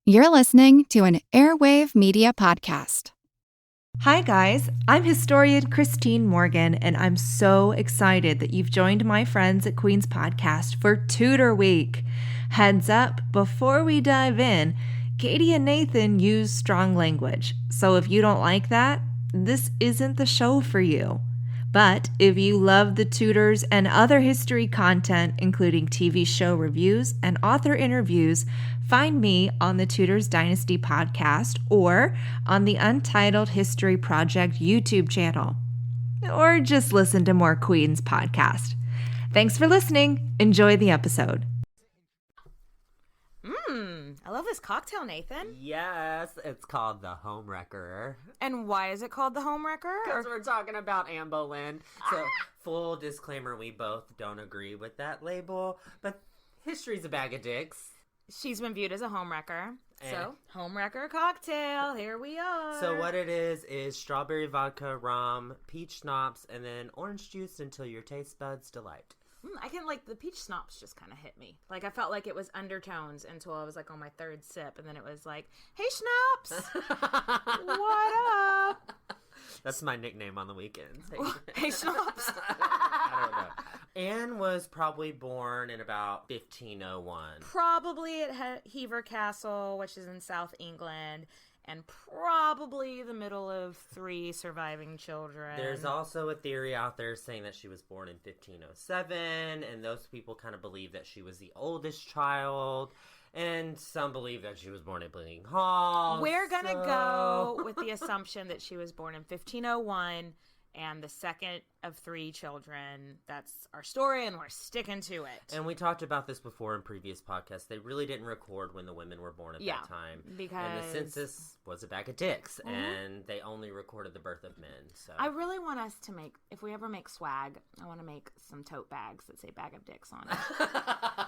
You're listening to an Airwave Media Podcast. Hi guys, I'm historian Christine Morgan, and I'm so excited that you've joined my friends at Queen's Podcast for Tudor Week. Heads up, before we dive in, Katie and Nathan use strong language, so if you don't like that, this isn't the show for you. But if you love the Tudors and other history content, including TV show reviews and author interviews, find me on the Tudors Dynasty podcast or on the Untitled History Project YouTube channel. Or just listen to more Queen's podcast. Thanks for listening. Enjoy the episode. I love this cocktail, Nathan. Yes, it's called the Homewrecker. And why is it called the Homewrecker? Because we're talking about Anne Boleyn. So, full disclaimer, we both don't agree with that label, but history's a bag of dicks. She's been viewed as a homewrecker. So, homewrecker cocktail, here we are. So what it is strawberry vodka, rum, peach schnapps, and then orange juice until your taste buds delight. I can, the peach schnapps just kind of hit me. I felt like it was undertones until I was, on my third sip, and then it was like, hey, schnapps! What up? That's my nickname on the weekends. Hey, schnapps! I don't know. Anne was probably born in about 1501. Probably at Hever Castle, which is in South England, and probably the middle of 3 surviving children. There's also a theory out there saying that she was born in 1507, and those people kind of believe that she was the oldest child, and some believe that she was born at Bleeding Hall. We're gonna go with the assumption that she was born in 1501, and the second of 3 children. That's our story, and we're sticking to it. And we talked about this before in previous podcasts. They really didn't record when the women were born at that time. And the census was a bag of dicks, and they only recorded the birth of men. So I really want us to make, if we ever make swag, I want to make some tote bags that say bag of dicks on it.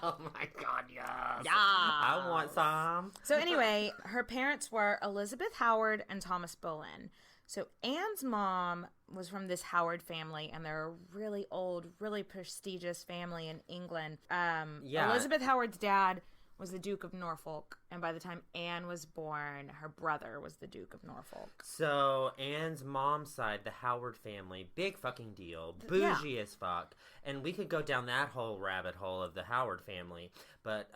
Oh my God, yes. Yeah. I want some. So anyway, her parents were Elizabeth Howard and Thomas Boleyn. So Anne's mom was from this Howard family, and they're a really old, really prestigious family in England. Elizabeth Howard's dad was the Duke of Norfolk, and by the time Anne was born, her brother was the Duke of Norfolk. So Anne's mom's side, the Howard family, big fucking deal, bougie as fuck, and we could go down that whole rabbit hole of the Howard family. But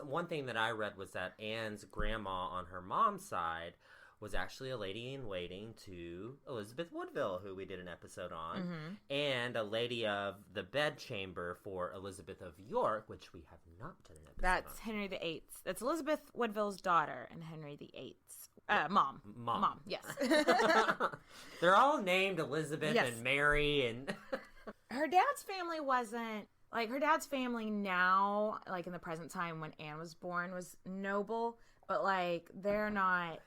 one thing that I read was that Anne's grandma on her mom's side was actually a lady in waiting to Elizabeth Woodville, who we did an episode on, and a lady of the bedchamber for Elizabeth of York, which we have not done an episode That's on. Henry VIII. That's Elizabeth Woodville's daughter and Henry VIII's mom. Mom, yes. They're all named Elizabeth Yes. and Mary, and Her dad's family wasn't, her dad's family now, in the present time when Anne was born, was noble, but, they're not...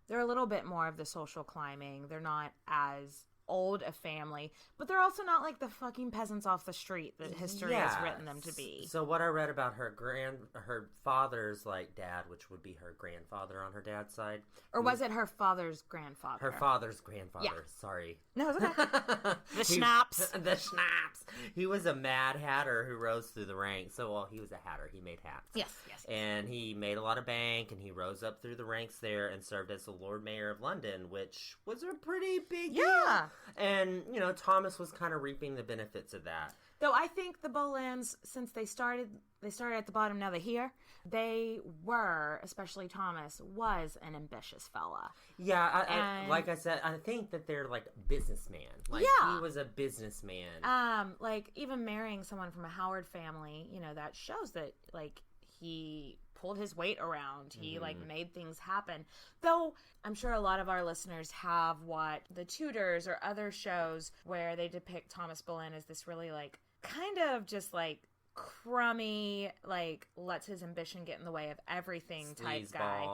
They're a little bit more of the social climbing. They're not as old a family, but they're also not like the fucking peasants off the street that history has written them to be. So what I read about her father's dad, which would be her grandfather on her dad's side, or was it her father's grandfather? Her father's grandfather. Yeah. Sorry. No, it's okay. The schnapps. The schnapps. He was a mad hatter who rose through the ranks. So, he was a hatter. He made hats. Yes. And he made a lot of bank, and he rose up through the ranks there and served as the Lord Mayor of London, which was a pretty big deal. And, Thomas was kind of reaping the benefits of that. Though I think the Boleyns, since they started at the bottom, now they're here. They were, especially Thomas, was an ambitious fella. Yeah, like I said, I think that they're businessman. He was a businessman. Even marrying someone from a Howard family, that shows that he pulled his weight around. He made things happen. Though I'm sure a lot of our listeners have watched the Tudors or other shows where they depict Thomas Boleyn as this really kind of just crummy, lets his ambition get in the way of everything type guy.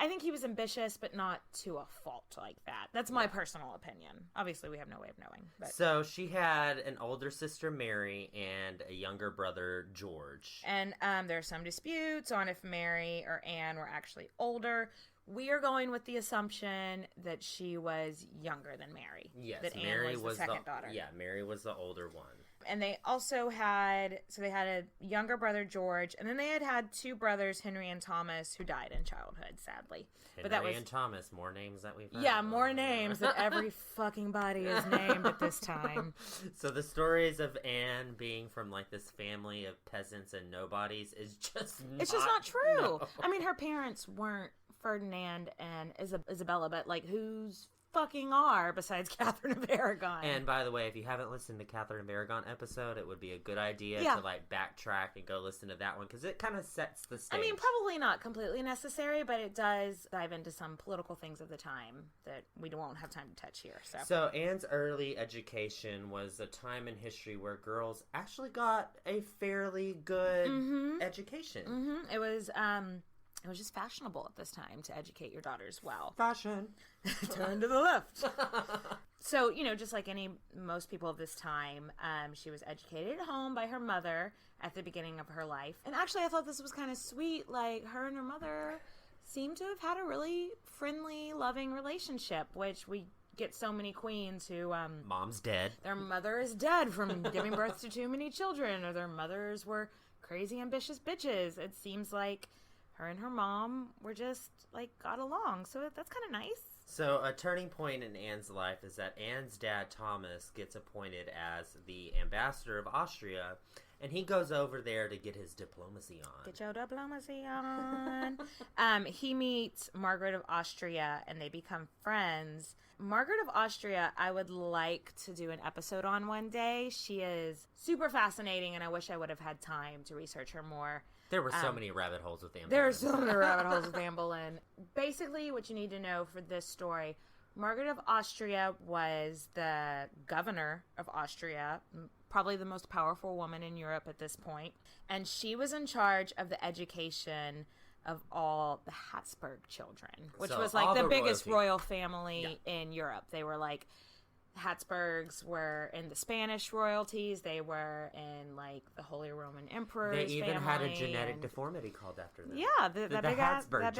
I think he was ambitious, but not to a fault like that. That's my personal opinion. Obviously, we have no way of knowing. But. So she had an older sister, Mary, and a younger brother, George. And there are some disputes on if Mary or Anne were actually older. We are going with the assumption that she was younger than Mary. Yes, that Mary Anne was the second daughter. Yeah, Mary was the older one. And they also had a younger brother, George, and then they had two brothers, Henry and Thomas, who died in childhood, sadly. Henry and Thomas, more names that we've heard. Yeah, more names that every fucking body is named at this time. So the stories of Anne being from like this family of peasants and nobodies is just it's just not true. No. I mean, her parents weren't Ferdinand and Isabella, but like who's fucking are besides Catherine of Aragon? And by the way, if you haven't listened to Catherine of Aragon episode, it would be a good idea to like backtrack and go listen to that one because it kind of sets the stage. I mean, probably not completely necessary, but it does dive into some political things of the time that we won't have time to touch here. So Anne's early education was a time in history where girls actually got a fairly good education. Mm-hmm. It was just fashionable at this time to educate your daughters well. Fashion. Turn to the left. So, just like most people of this time, she was educated at home by her mother at the beginning of her life. And actually, I thought this was kind of sweet. Like, her and her mother seemed to have had a really friendly, loving relationship, which we get so many queens who... Mom's dead. Their mother is dead from giving birth to too many children, or their mothers were crazy, ambitious bitches. It seems like her and her mom were just, like, got along. So that's kind of nice. So a turning point in Anne's life is that Anne's dad, Thomas, gets appointed as the ambassador of Austria, and he goes over there to get his diplomacy on. Get your diplomacy on. He meets Margaret of Austria, and they become friends. Margaret of Austria, I would like to do an episode on one day. She is super fascinating, and I wish I would have had time to research her more. There were so many rabbit holes with Anne Boleyn. There are so many rabbit holes with Anne Boleyn. Basically, what you need to know for this story, Margaret of Austria was the governor of Austria, probably the most powerful woman in Europe at this point. And she was in charge of the education of all the Habsburg children, which was like the biggest royal family in Europe. They were like... Habsburgs were in the Spanish royalties. They were in, like, the Holy Roman Emperor's They even family, had a genetic deformity called after them. Yeah, that big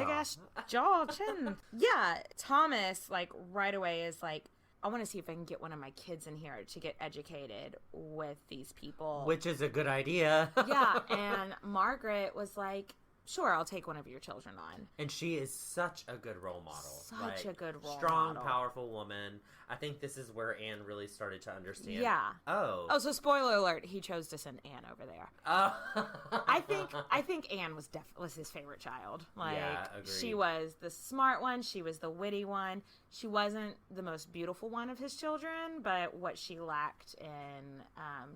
ass jaw chin. Yeah, Thomas, like, right away is like, I want to see if I can get one of my kids in here to get educated with these people. Which is a good idea. Yeah, and Margaret was like, sure, I'll take one of your children on. And she is such a good role model. Such a good role strong, model. Powerful woman. I think this is where Anne really started to understand. Yeah. Oh, so spoiler alert, he chose to send Anne over there. I think Anne was his favorite child. Like, yeah, agreed. She was the smart one. She was the witty one. She wasn't the most beautiful one of his children, but what she lacked in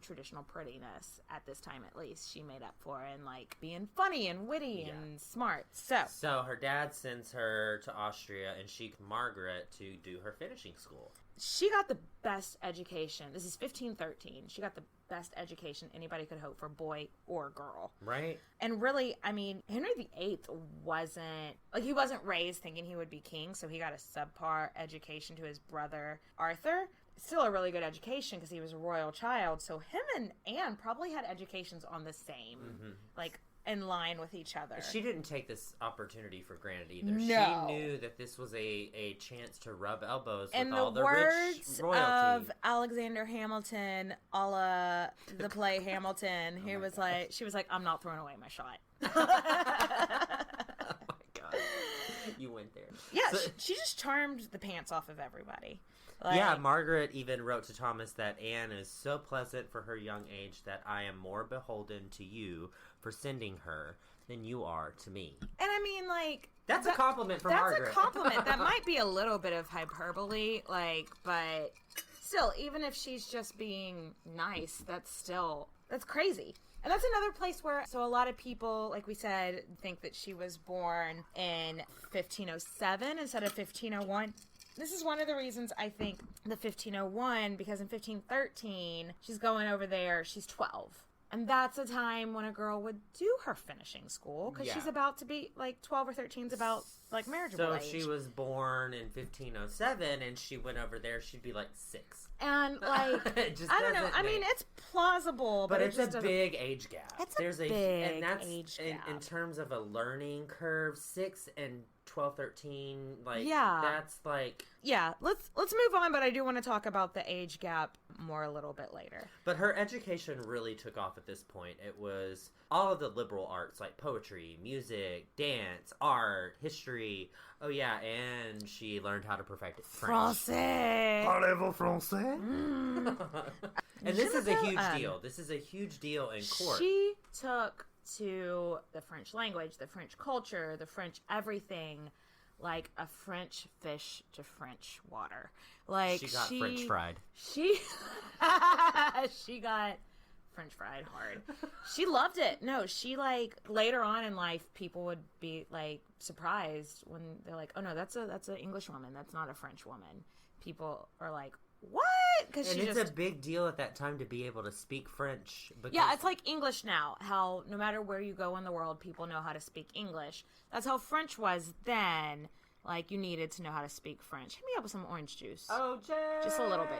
traditional prettiness at this time, at least, she made up for in, like, being funny and witty and smart. So her dad sends her to Austria, and Margaret to do her finishing school. She got the best education. This is 1513. She got the best education anybody could hope for, boy or girl. Right. And really, I mean, Henry VIII he wasn't raised thinking he would be king, so he got a subpar education to his brother Arthur. Still a really good education because he was a royal child. So him and Anne probably had educations on the same, like, in line with each other. She didn't take this opportunity for granted either. No. She knew that this was a chance to rub elbows in with all the words rich royalty. of Alexander Hamilton, a la the play Hamilton, she was like, I'm not throwing away my shot. Oh my God. You went there. Yeah, she just charmed the pants off of everybody. Like, yeah, Margaret even wrote to Thomas that Anne is so pleasant for her young age that I am more beholden to you for sending her than you are to me. And I mean, like... That's a compliment for Margaret. That's a compliment. That might be a little bit of hyperbole, like, but still, even if she's just being nice, that's crazy. And that's another place where, so a lot of people, like we said, think that she was born in 1507 instead of 1501. This is one of the reasons I think the 1501, because in 1513, she's going over there, she's 12. And that's a time when a girl would do her finishing school, because she's about to be, like, 12 or 13 is about, like, marriageable age. So if she was born in 1507 and she went over there, she'd be, like, 6. And, like, I don't know. I mean, it's plausible, but it's a big age gap. It's a big age gap. In terms of a learning curve, 6 and 12, 13, like, Yeah. that's like... Yeah, let's move on, but I do want to talk about the age gap more a little bit later. But her education really took off at this point. It was all of the liberal arts, like poetry, music, dance, art, history. Oh, yeah, and she learned how to perfect French. Français! Parlez-vous français? And this is a huge deal. This is a huge deal in court. She took to the French language, the French culture, the French everything, like a French fish to French water. Like she got French fried. She got French fried hard. She loved it. No, she like later on in life, people would be like surprised when they're like, "Oh no, that's an English woman. That's not a French woman." People are like, "What?" And it's a big deal at that time to be able to speak French. Because... Yeah, it's like English now. How no matter where you go in the world, people know how to speak English. That's how French was then. Like, you needed to know how to speak French. Hit me up with some orange juice. Oh, Jay! Just a little bit.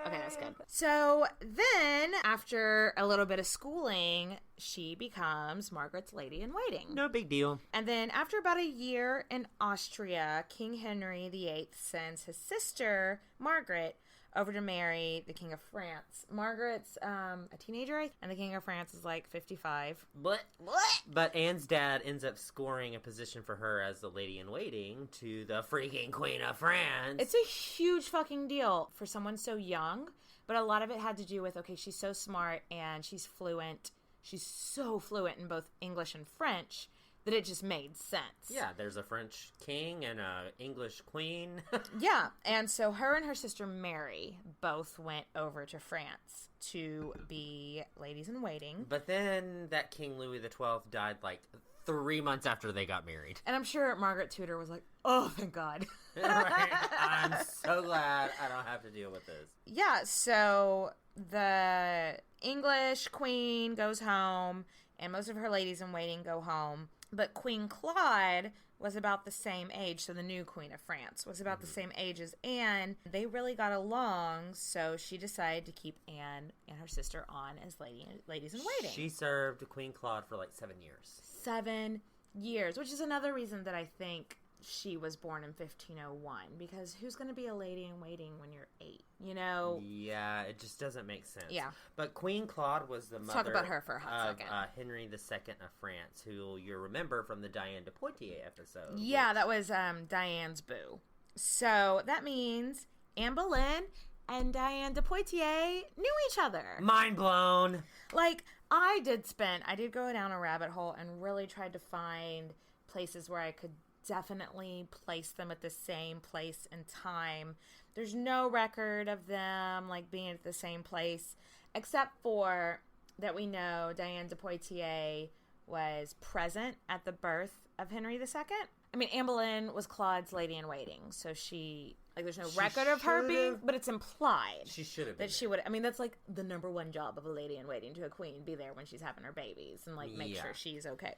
Okay, that's good. So then, after a little bit of schooling, she becomes Margaret's lady-in-waiting. No big deal. And then, after about a year in Austria, King Henry VIII sends his sister, Margaret, over to marry the King of France. Margaret's a teenager, and the King of France is like 55. But Anne's dad ends up scoring a position for her as the lady-in-waiting to the freaking Queen of France. It's a huge fucking deal for someone so young, but a lot of it had to do with, okay, she's so smart and she's fluent. She's so fluent in both English and French that it just made sense. Yeah, there's a French king and a English queen. Yeah, and so her and her sister Mary both went over to France to be ladies-in-waiting. But then that King Louis XII died like 3 months after they got married. And I'm sure Margaret Tudor was like, oh, thank God. Right? I'm so glad I don't have to deal with this. Yeah, so the English queen goes home, and most of her ladies-in-waiting go home. But Queen Claude was about the same age, so the new Queen of France was about the same age as Anne. They really got along, so she decided to keep Anne and her sister on as ladies-in-waiting. She served Queen Claude for like 7 years. 7 years, which is another reason that I think she was born in 1501, because who's going to be a lady-in-waiting when you're 8, you know? Yeah, it just doesn't make sense. Yeah. But Queen Claude was the mother talk about her for a hot second. Henry II of France, who you remember from the Diane de Poitiers episode. Yeah, that was Diane's boo. So that means Anne Boleyn and Diane de Poitiers knew each other. Mind blown. Like, I did go down a rabbit hole and really tried to find places where I could definitely place them at the same place and time. There's no record of them like being at the same place, except for that we know Diane de Poitiers was present at the birth of Henry II. I mean, Anne Boleyn was Claude's lady-in-waiting, so there's no record of her being, but it's implied. She should have been that she would. I mean, that's like the number one job of a lady-in-waiting to a queen: be there when she's having her babies and like make sure she's okay,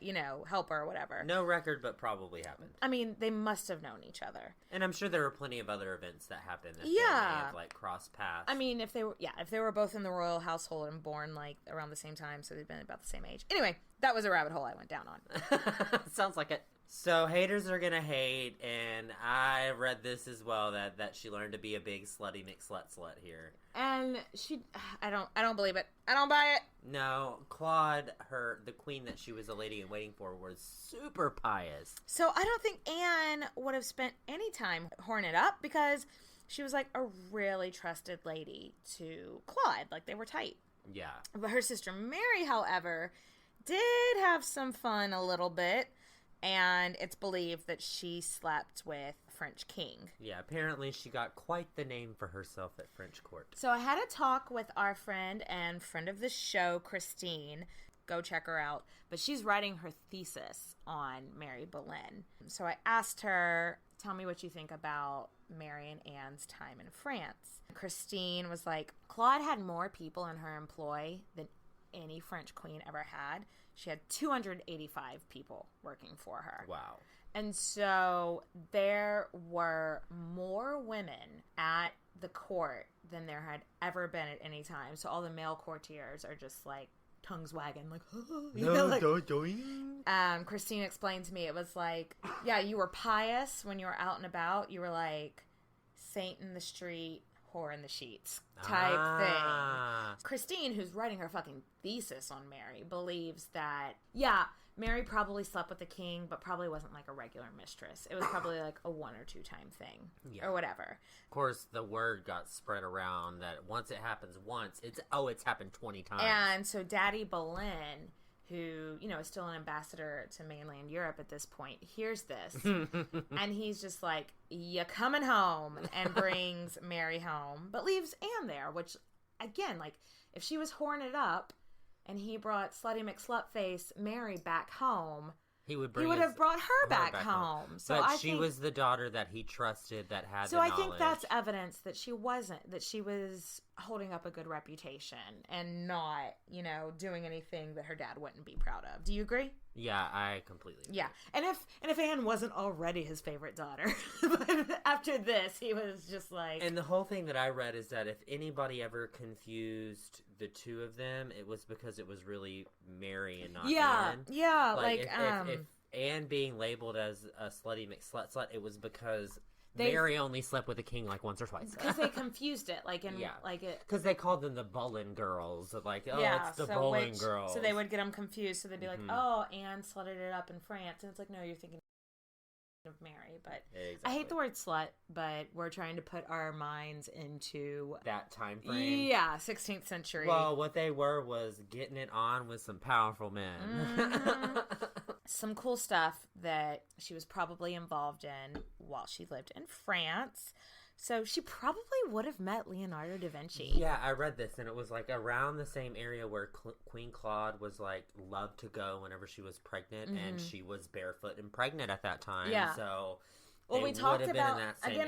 help her or whatever. No record, but probably happened. I mean, they must have known each other, and I'm sure there were plenty of other events that happened that they may have like crossed paths. I mean, if they were both in the royal household and born like around the same time, so they'd been about the same age. Anyway, that was a rabbit hole I went down on. Sounds like it. So haters are gonna hate, and I read this as well that she learned to be a big slutty McSlut here. And I don't believe it. I don't buy it. No, Claude, the queen that she was a lady-in-waiting for, was super pious. So I don't think Anne would have spent any time horning it up, because she was like a really trusted lady to Claude. Like, they were tight. Yeah. But her sister Mary, however, did have some fun a little bit. And it's believed that she slept with French king. Yeah, apparently she got quite the name for herself at French court. So I had a talk with our friend and friend of the show, Christine. Go check her out. But she's writing her thesis on Mary Boleyn. So I asked her, tell me what you think about Mary and Anne's time in France. Christine was like, Claude had more people in her employ than any French queen ever had. She had 285 people working for her. Wow. And so there were more women at the court than there had ever been at any time. So all the male courtiers are just like tongues wagging, like, Christine explained to me, it was like, yeah, you were pious when you were out and about. You were like saint in the street, whore in the sheets type thing. Christine, who's writing her fucking thesis on Mary, believes that, yeah, Mary probably slept with the king, but probably wasn't like a regular mistress. It was probably like a 1 or 2 time thing, or whatever. Of course, the word got spread around that once it happens once, it's happened 20 times. And so Daddy Boleyn, who, you know, is still an ambassador to mainland Europe at this point, hears this, and he's just like, "You coming home," and brings Mary home, but leaves Anne there, which, again, like, if she was whoring it up, and he brought Slutty McSlutface Mary back home, he would have brought her back home. So but she was the daughter that he trusted, that had so the I knowledge. think that's evidence that she was holding up a good reputation and not, you know, doing anything that her dad wouldn't be proud of. Do you agree? Yeah, I completely agree. Yeah. And if Anne wasn't already his favorite daughter, but after this, he was just like... And the whole thing that I read is that if anybody ever confused the two of them, it was because it was really Mary and not Anne. Yeah, if Anne being labeled as a slutty McSlut, it was because... Mary only slept with the king like once or twice. Because they confused it, because they called them the Boleyn girls, like, it's the Boleyn girls. So they would get them confused. So they'd be like, "Oh, Anne slutted it up in France," and it's like, no, you're thinking of Mary. But exactly. I hate the word slut, but we're trying to put our minds into that time frame. Yeah, 16th century. Well, what they were was getting it on with some powerful men. Some cool stuff that she was probably involved in while she lived in France. So she probably would have met Leonardo da Vinci. Yeah, I read this, and it was like around the same area where Queen Claude was like loved to go whenever she was pregnant, and she was barefoot and pregnant at that time. Yeah. So we talked about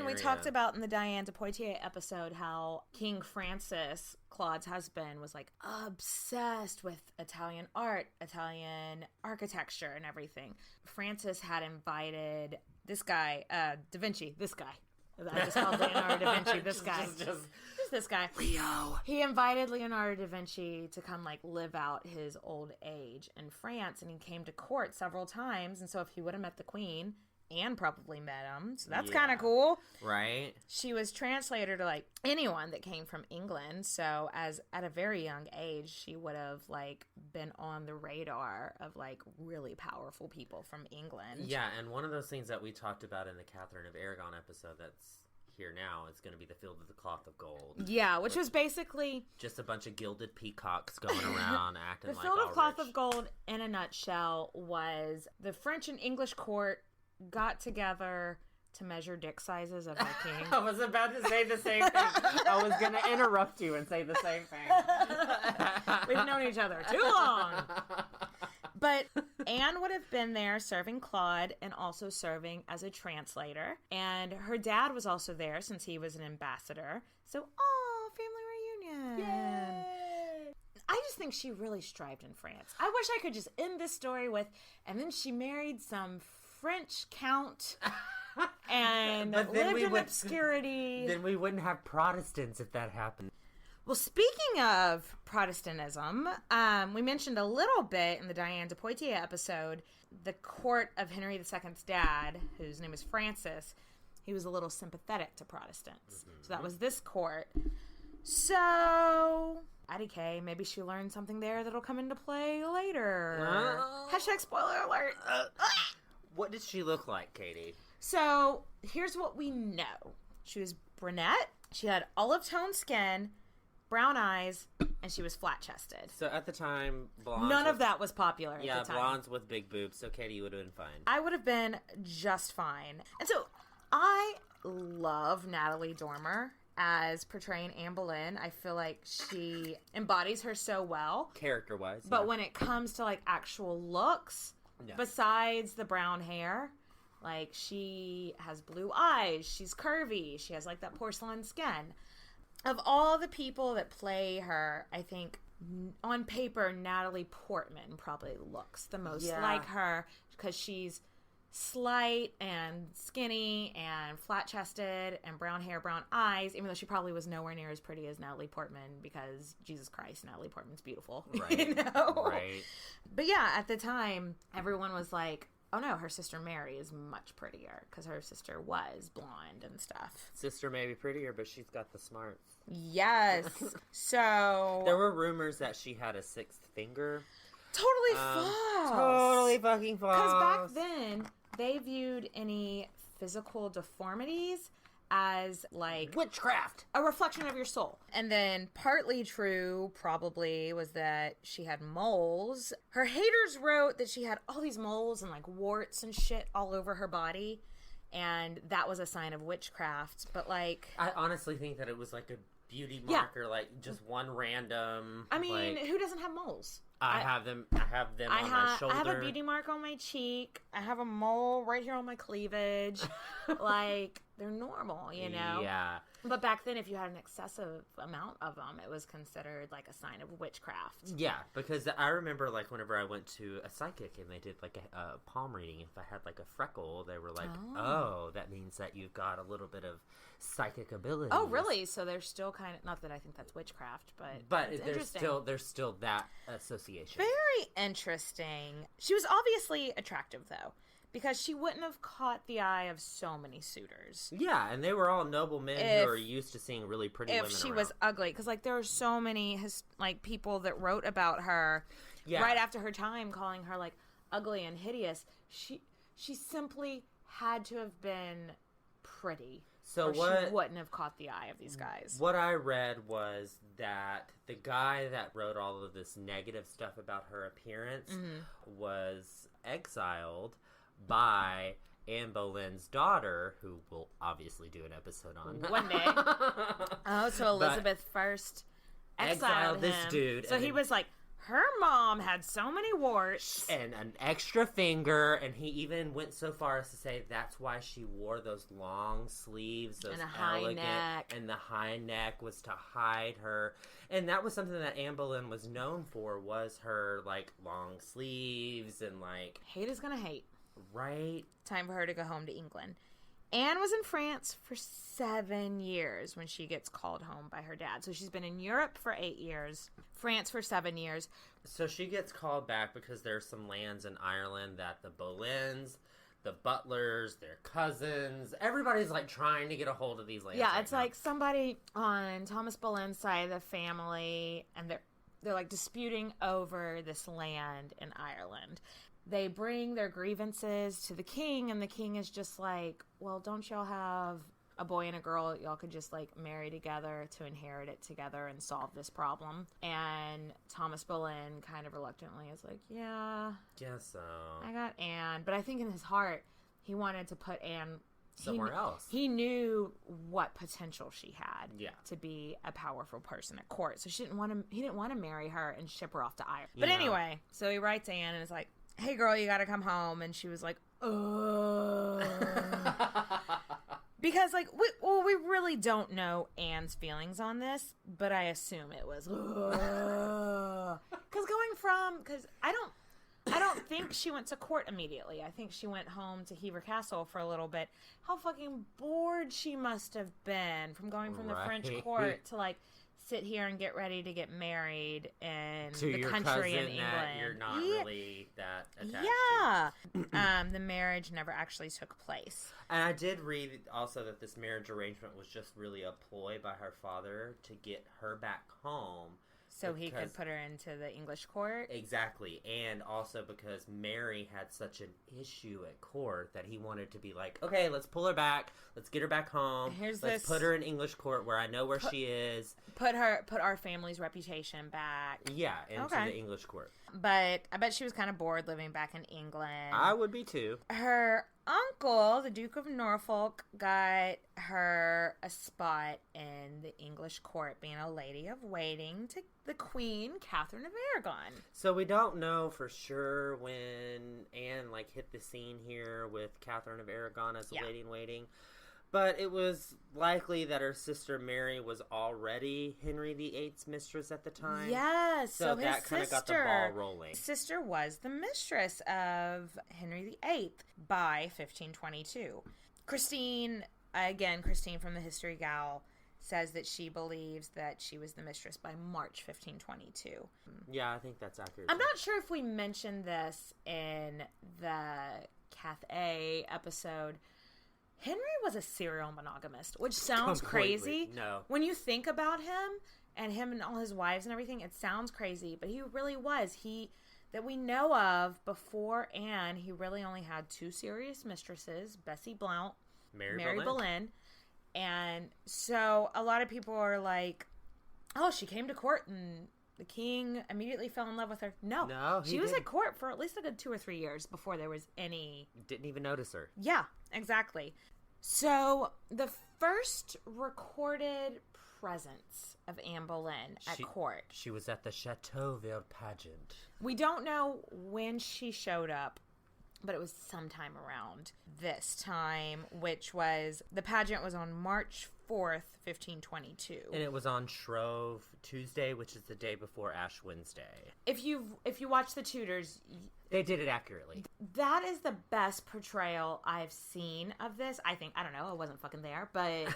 we talked about in the Diane de Poitiers episode how King Francis, Claude's husband, was like obsessed with Italian art, Italian architecture, and everything. Francis had invited this guy, Da Vinci, this guy. I just called Leonardo da Vinci this guy. Just this guy. Leo. He invited Leonardo da Vinci to come, like, live out his old age in France, and he came to court several times, and so if he would have met the queen, Anne probably met him, so that's kind of cool. Right. She was translator to, like, anyone that came from England, so at a very young age, she would have, like, been on the radar of, like, really powerful people from England. Yeah, and one of those things that we talked about in the Catherine of Aragon episode that's here now is going to be the Field of the Cloth of Gold. Yeah, which was basically... just a bunch of gilded peacocks going around acting like all rich. The Field of Cloth of Gold, in a nutshell, was the French and English court got together to measure dick sizes of their king. I was about to say the same thing. I was going to interrupt you and say the same thing. We've known each other too long. But Anne would have been there serving Claude and also serving as a translator. And her dad was also there since he was an ambassador. So, family reunion. Yay! I just think she really strived in France. I wish I could just end this story with, and then she married some French count and lived in obscurity. Then we wouldn't have Protestants if that happened. Well, speaking of Protestantism, we mentioned a little bit in the Diane de Poitiers episode, the court of Henry II's dad, whose name is Francis, he was a little sympathetic to Protestants. Mm-hmm. So that was this court. So, IDK, maybe she learned something there that'll come into play later. Hashtag spoiler alert. What did she look like, Katie? So, here's what we know. She was brunette, she had olive-toned skin, brown eyes, and she was flat-chested. So, at the time, blondes... None of that was popular at the time. Yeah, blondes with big boobs, so Katie would have been fine. I would have been just fine. And so, I love Natalie Dormer as portraying Anne Boleyn. I feel like she embodies her so well. Character-wise. But when it comes to, like, actual looks... yeah. Besides the brown hair, like, she has blue eyes, she's curvy, she has, like, that porcelain skin. Of all the people that play her, I think, on paper, Natalie Portman probably looks the most like her, because she's slight and skinny and flat-chested and brown hair, brown eyes, even though she probably was nowhere near as pretty as Natalie Portman, because Jesus Christ, Natalie Portman's beautiful. Right. You know? Right. But yeah, at the time, everyone was like, oh no, her sister Mary is much prettier, because her sister was blonde and stuff. Sister may be prettier, but she's got the smarts. Yes. So There were rumors that she had a sixth finger. totally false. Totally fucking false. Because back then, they viewed any physical deformities as like witchcraft, a reflection of your soul. And then partly true probably was that she had moles. Her haters wrote that she had all these moles and like warts and shit all over her body, and that was a sign of witchcraft. But like, I honestly think that it was like a beauty marker, like just one random. I mean, like, who doesn't have moles? I have them on my shoulder. I have a beauty mark on my cheek. I have a mole right here on my cleavage. Like, they're normal, you know? Yeah. But back then, if you had an excessive amount of them, it was considered like a sign of witchcraft. Yeah, because I remember like whenever I went to a psychic and they did like a palm reading, if I had like a freckle, they were like, oh, that means that you've got a little bit of psychic ability. Oh, really? So there's still kind of, not that I think that's witchcraft, but there's still that association. Very interesting. She was obviously attractive, though, because she wouldn't have caught the eye of so many suitors. Yeah, and they were all noble men who are used to seeing really pretty women if she around. was ugly. Because, like, there are so many, like, people that wrote about her right after her time, calling her, like, ugly and hideous. She simply had to have been pretty. So she wouldn't have caught the eye of these guys. What I read was that the guy that wrote all of this negative stuff about her appearance was exiled by Anne Boleyn's daughter, who we'll obviously do an episode on one day. Oh, so Elizabeth first exiled this him. dude. So he was like, her mom had so many warts. And an extra finger, and he even went so far as to say that's why she wore those long sleeves, those and a high neck. And the high neck was to hide her. And that was something that Anne Boleyn was known for, was her, like, long sleeves and, like... Hate is gonna hate. Right? Time for her to go home to England. Anne was in France for 7 years when she gets called home by her dad. So she's been in Europe for 8 years, France for 7 years. So she gets called back because there's some lands in Ireland that the Boleyns, the Butlers, their cousins, everybody's like trying to get a hold of these lands. Yeah, it's like somebody on Thomas Boleyn's side of the family, and they're like disputing over this land in Ireland. They bring their grievances to the king, and the king is just like, well, don't y'all have a boy and a girl? Y'all could just, like, marry together to inherit it together and solve this problem. And Thomas Boleyn kind of reluctantly is like, yeah. Guess so. I got Anne. But I think in his heart, he wanted to put Anne somewhere else. He knew what potential she had to be a powerful person at court. So he didn't want to marry her and ship her off to Ireland. But anyway, so he writes Anne and is like, hey, girl, you got to come home. And she was like, because, like, we really don't know Anne's feelings on this, but I assume it was, because I don't think she went to court immediately. I think she went home to Hever Castle for a little bit. How fucking bored she must have been from going from the French court to, like, sit here and get ready to get married in the country in England. That you're not really that attached to. The marriage never actually took place. And I did read also that this marriage arrangement was just really a ploy by her father to get her back home. So he could put her into the English court? Exactly. And also because Mary had such an issue at court that he wanted to be like, okay, let's pull her back. Let's get her back home. Let's put her in English court where I know where she is. Put our family's reputation back. Yeah, into the English court. But I bet she was kind of bored living back in England. I would be too. Her uncle, the Duke of Norfolk, got her a spot in the English court, being a lady of waiting to the Queen, Catherine of Aragon. So we don't know for sure when Anne, like, hit the scene here with Catherine of Aragon as a lady in waiting. But it was likely that her sister Mary was already Henry VIII's mistress at the time. Yes. So that kind of got the ball rolling. His sister was the mistress of Henry VIII by 1522. Christine from the History Gal, says that she believes that she was the mistress by March 1522. Yeah, I think that's accurate. I'm not sure if we mentioned this in the Cathay episode. Henry was a serial monogamist, which sounds crazy. No. When you think about him and all his wives and everything, it sounds crazy, but he really was. That we know of before Anne, he really only had 2 serious mistresses, Bessie Blount, Mary Boleyn. And so a lot of people are like, oh, she came to court and the king immediately fell in love with her. No, she was at court for at least a good 2 or 3 years before there was any... Didn't even notice her. Yeah, exactly. So the first recorded presence of Anne Boleyn at court. She was at the Chateauville pageant. We don't know when she showed up, but it was sometime around this time, which was, the pageant was on March 4th, 1522. And it was on Shrove Tuesday, which is the day before Ash Wednesday. If you watch the Tudors... They did it accurately. That is the best portrayal I've seen of this. I don't know, I wasn't fucking there, but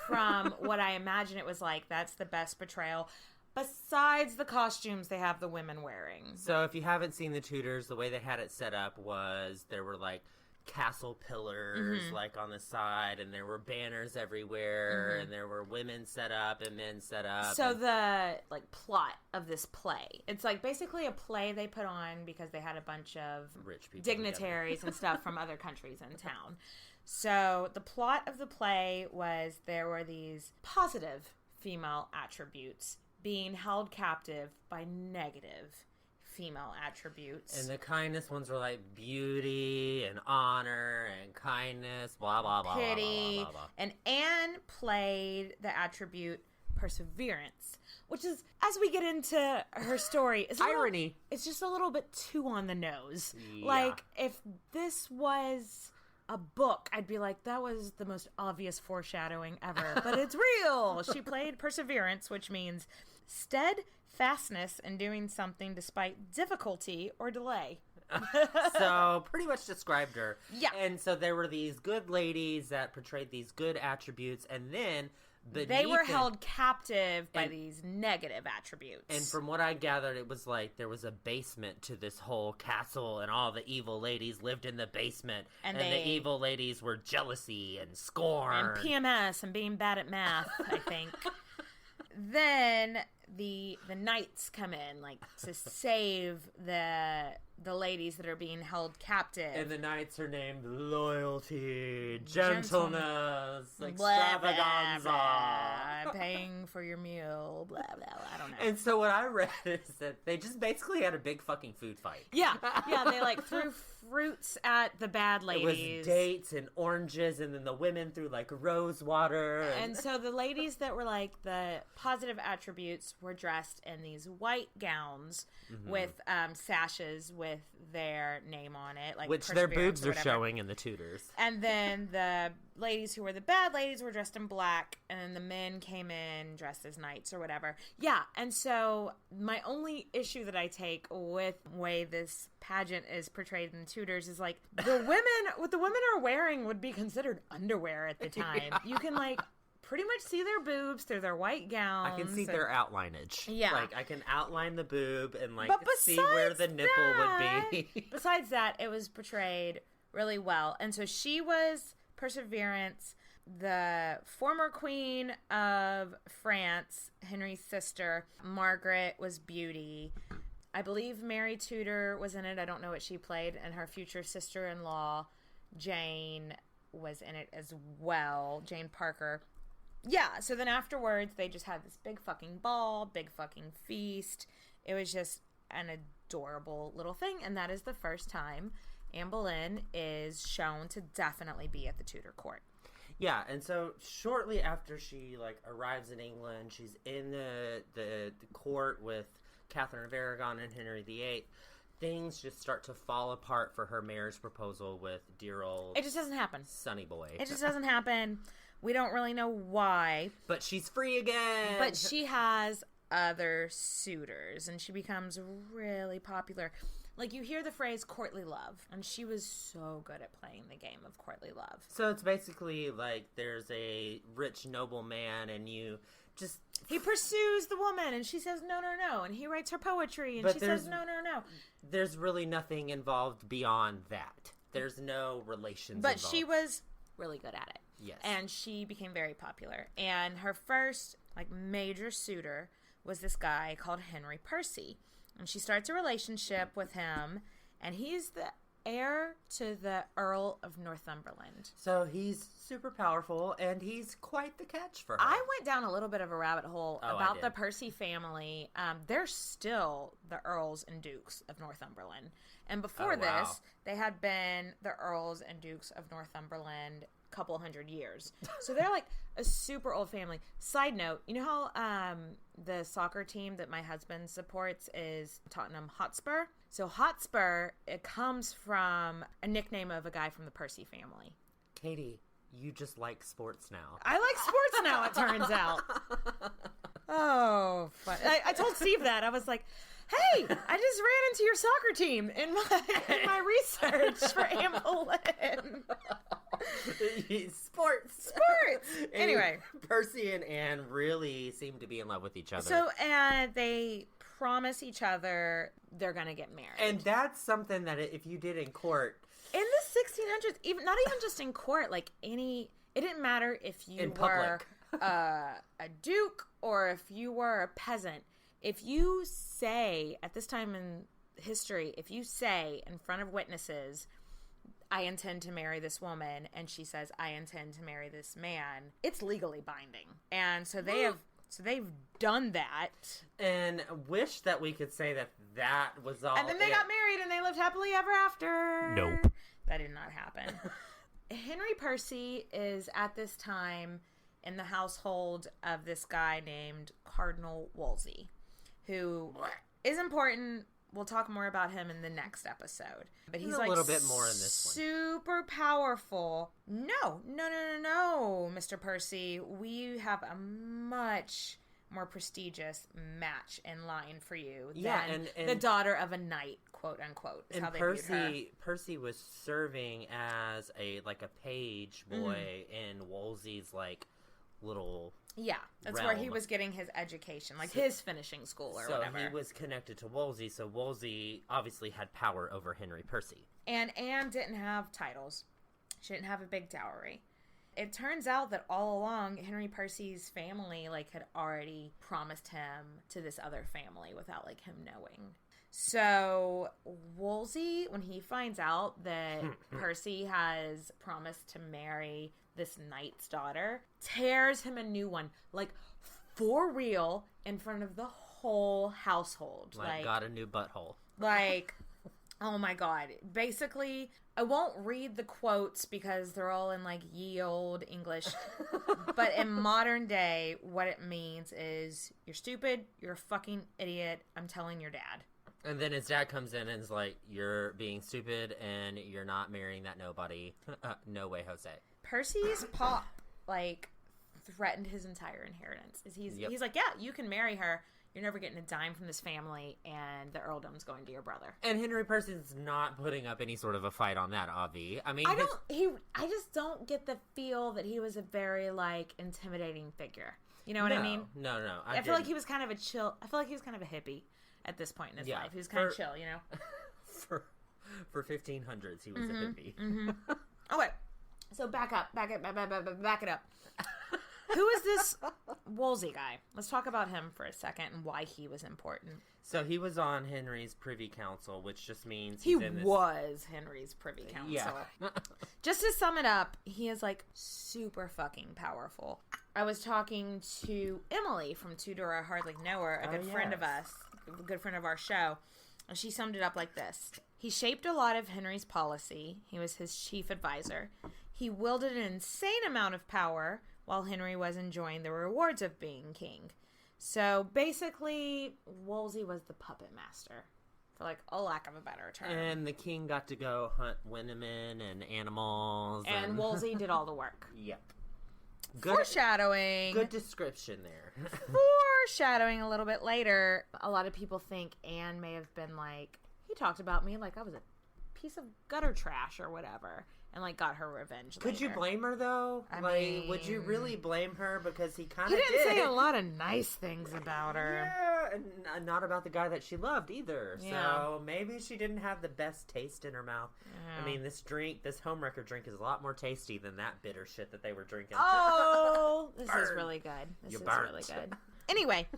from what I imagine it was like, that's the best portrayal. Besides the costumes they have the women wearing. So if you haven't seen the Tudors, the way they had it set up was there were like castle pillars like on the side, and there were banners everywhere, and there were women set up and men set up. So the like plot of this play, it's like basically a play they put on because they had a bunch of rich people, dignitaries and stuff from other countries in town. So the plot of the play was there were these positive female attributes being held captive by negative female attributes. And the kindness ones were like beauty and honor and kindness, blah, blah, blah, pity. Blah, blah, blah, blah. And Anne played the attribute perseverance, which is, as we get into her story, is irony. It's just a little bit too on the nose. Yeah. Like, if this was a book, I'd be like, that was the most obvious foreshadowing ever. But it's real. She played perseverance, which means steadfastness in doing something despite difficulty or delay. So pretty much described her. Yeah. And so there were these good ladies that portrayed these good attributes, and then they were held captive by these negative attributes. And from what I gathered, it was like there was a basement to this whole castle, and all the evil ladies lived in the basement. And the evil ladies were jealousy and scorn. And PMS and being bad at math, I think. Then the knights come in, like, to save the ladies that are being held captive. And the knights are named loyalty, gentleness, extravaganza. Blah, blah, paying for your meal, blah, blah, I don't know. And so what I read is that they just basically had a big fucking food fight. Yeah, they, like, threw fruits at the bad ladies. It was dates and oranges, and then the women threw, like, rose water. And so the ladies that were, like, the positive attributes were dressed in these white gowns with sashes with their name on it, like, which their boobs are showing in the Tudors. And then the ladies who were the bad ladies were dressed in black, and then the men came in dressed as knights or whatever. Yeah, and so my only issue that I take with the way this pageant is portrayed in the Tudors is, like, what the women are wearing would be considered underwear at the time. Yeah. You can, like, pretty much see their boobs through their white gowns. I can see their outlineage. Yeah. Like, I can outline the boob and, like, see where the nipple would be. Besides that, it was portrayed really well. And so she was Perseverance. The former queen of France, Henry's sister, Margaret, was Beauty. I believe Mary Tudor was in it. I don't know what she played. And her future sister-in-law, Jane, was in it as well. Jane Parker. Yeah, so then afterwards, they just had this big fucking ball, big fucking feast. It was just an adorable little thing, and that is the first time Anne Boleyn is shown to definitely be at the Tudor court. Yeah, and so shortly after she, like, arrives in England, she's in the court with Catherine of Aragon and Henry VIII. Things just start to fall apart for her marriage proposal with dear old... It just doesn't happen. Sonny boy. It just doesn't happen. We don't really know why. But she's free again! But she has other suitors, and she becomes really popular. Like, you hear the phrase courtly love, and she was so good at playing the game of courtly love. So it's basically like there's a rich nobleman, and you just... He pursues the woman, and she says, no, no, no. And he writes her poetry, and she says, no, no, no. There's really nothing involved beyond that. There's no relations But involved. she was really good at it. Yes. And she became very popular. And her first, major suitor was this guy called Henry Percy. And she starts a relationship with him, and he's the heir to the Earl of Northumberland. So he's super powerful, and he's quite the catch for her. I went down a little bit of a rabbit hole about did. the Percy family. They're still the Earls and Dukes of Northumberland. And before this, they had been the Earls and Dukes of Northumberland a couple hundred years. So they're like a super old family. Side note, you know how the soccer team that my husband supports is Tottenham Hotspur? So Hotspur, it comes from a nickname of a guy from the Percy family. Katie, you just like sports now. I like sports now, it turns out. Oh, fun. I told Steve that. I was like, hey, I just ran into your soccer team in my research for Anne Boleyn. Sports. Anyway. Percy and Anne really seem to be in love with each other. So, they promise each other they're going to get married. And that's something that if you did in court... In the 1600s, not even just in court, it didn't matter if you were a duke or if you were a peasant. If you say, at this time in history, if you say in front of witnesses, I intend to marry this woman, and she says, I intend to marry this man, it's legally binding. And so they've done that. And wish that we could say that was all. And then they got married and they lived happily ever after. Nope. That did not happen. Henry Percy is at this time in the household of this guy named Cardinal Wolsey, who is important. We'll talk more about him in the next episode. But he's a little bit more in this one. Super powerful. No, Mr. Percy. We have a much more prestigious match in line for you than the daughter of a knight, quote unquote. Is and how they viewed her. Percy was serving as a page boy in Wolsey's little. Yeah, that's realm. where he was getting his education, his finishing school or whatever. So he was connected to Wolsey, so Wolsey obviously had power over Henry Percy. And Anne didn't have titles. She didn't have a big dowry. It turns out that all along, Henry Percy's family, had already promised him to this other family without, him knowing. So Wolsey, when he finds out that Percy has promised to marry this knight's daughter, tears him a new one, for real, in front of the whole household. Got a new butthole. Oh my God. Basically, I won't read the quotes because they're all in ye old English. But in modern day, what it means is, you're stupid, you're a fucking idiot, I'm telling your dad. And then his dad comes in and is like, you're being stupid and you're not marrying that nobody. No way, Jose. Percy's pop, threatened his entire inheritance. He's like, yeah, you can marry her. You're never getting a dime from this family, and the earldom's going to your brother. And Henry Percy's not putting up any sort of a fight on that, Avi. I mean, I just don't get the feel that he was a very intimidating figure. You know what I mean? No. I feel like he was kind of a chill. I feel like he was kind of a hippie at this point in his life. He was kind of chill, you know. For 1500s, he was a hippie. Mm-hmm. Okay, so back it up. Who is this Wolsey guy? Let's talk about him for a second and why he was important. So he was on Henry's Privy Council, which just means he was Henry's Privy Council. Yeah. Just to sum it up, he is super fucking powerful. I was talking to Emily from Tudor, I Hardly Know Her, a good friend of us, a good friend of our show, and she summed it up like this. He shaped a lot of Henry's policy. He was his chief advisor. He wielded an insane amount of power while Henry was enjoying the rewards of being king. So basically, Wolsey was the puppet master, for a lack of a better term. And the king got to go hunt women and animals. And Wolsey did all the work. Yep. Foreshadowing. Good description there. Foreshadowing a little bit later, a lot of people think Anne may have been like, he talked about me like I was a piece of gutter trash or whatever, and like got her revenge Could later. you blame her though? I mean, would you mean, really blame her? Because he kind of He didn't say a lot of nice things about her. Yeah, and not about the guy that she loved either. Yeah. So maybe she didn't have the best taste in her mouth. Yeah. I mean, this homewrecker drink is a lot more tasty than that bitter shit that they were drinking. Oh, this is Burn. really good. This You is burnt. really good. Anyway,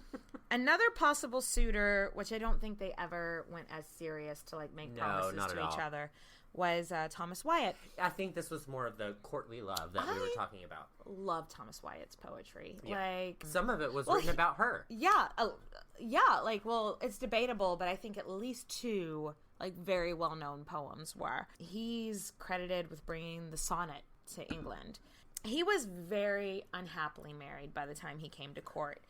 another possible suitor, which I don't think they ever went as serious to like make promises not to at each all. other, was Thomas Wyatt. I think this was more of the courtly love that we were talking about. Love Thomas Wyatt's poetry. Yeah. Like, Some of it was written about her. yeah, like, well, it's debatable, but I think at least two like very well-known poems were. He's credited with bringing the sonnet to England. He was very unhappily married by the time he came to court.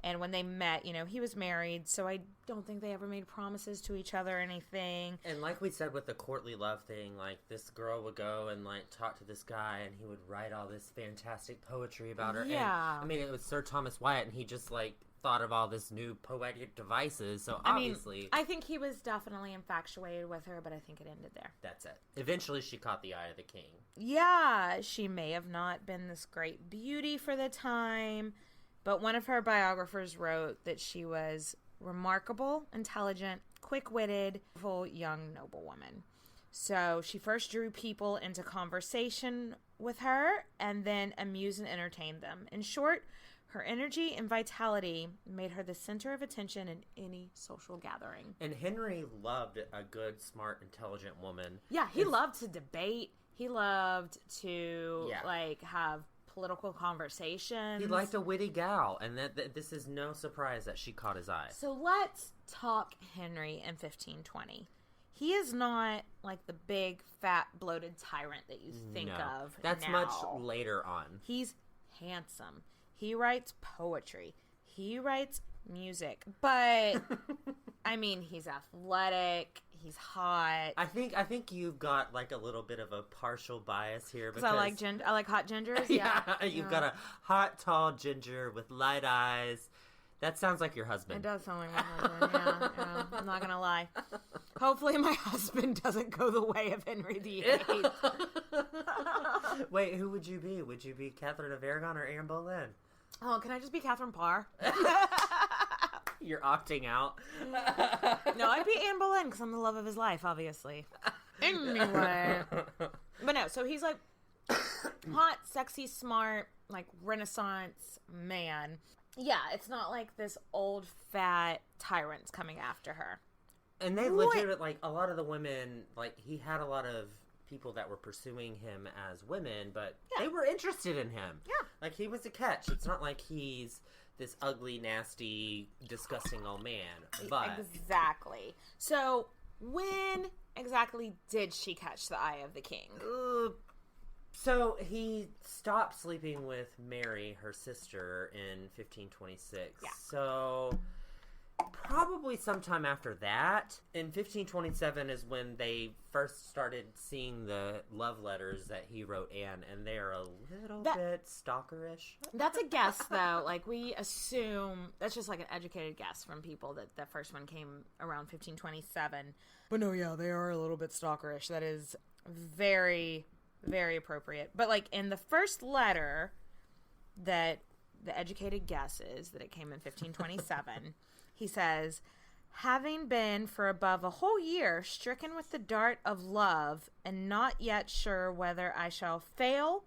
And when they met, you know, he was married, so I don't think they ever made promises to each other or anything. And like we said with the courtly love thing, like this girl would go and like talk to this guy and he would write all this fantastic poetry about her. Yeah. And, I mean, it was Sir Thomas Wyatt and he just like thought of all this new poetic devices. So I mean, obviously... I think he was definitely infatuated with her, but I think it ended there. That's it. Eventually she caught the eye of the king. Yeah, she may have not been this great beauty for the time, but one of her biographers wrote that she was remarkable, intelligent, quick-witted, full young noblewoman. So she first drew people into conversation with her and then amused and entertained them. In short, her energy and vitality made her the center of attention in any social gathering. And Henry loved a good, smart, intelligent woman. Yeah, he loved to debate. He loved to, like, have political conversations. He liked a witty gal, and that this is no surprise that she caught his eye. So let's talk Henry in 1520. He is not like the big, fat, bloated tyrant that you think of. That's now. much later on. He's handsome. He writes poetry. He writes music. But, I mean, he's athletic. He's hot. I think you've got like a little bit of a partial bias here because I like hot gingers. Yeah, you've got a hot, tall ginger with light eyes. That sounds like your husband. It does sound like my husband. Yeah. I'm not gonna lie. Hopefully, my husband doesn't go the way of Henry VIII. Wait, who would you be? Would you be Catherine of Aragon or Anne Boleyn? Oh, can I just be Catherine Parr? You're opting out. No, I'd be Anne Boleyn because I'm the love of his life, obviously. Anyway. But no, so he's like hot, sexy, smart, like Renaissance man. Yeah, it's not like this old, fat tyrant's coming after her. And they legit, like, a lot of the women, like, he had a lot of people that were pursuing him as women, but they were interested in him. Yeah. Like, he was a catch. It's not like he's this ugly, nasty, disgusting old man. But Exactly. So, when exactly did she catch the eye of the king? So he stopped sleeping with Mary, her sister, in 1526. Yeah. So probably sometime after that. In 1527 is when they first started seeing the love letters that he wrote Anne, and they're a little bit stalkerish. That's a guess, though. Like, we assume, that's just like an educated guess from people that the first one came around 1527. But no, yeah, they are a little bit stalkerish. That is very, very appropriate. But, like, in the first letter that the educated guess is that it came in 1527, he says, having been for above a whole year stricken with the dart of love and not yet sure whether I shall fail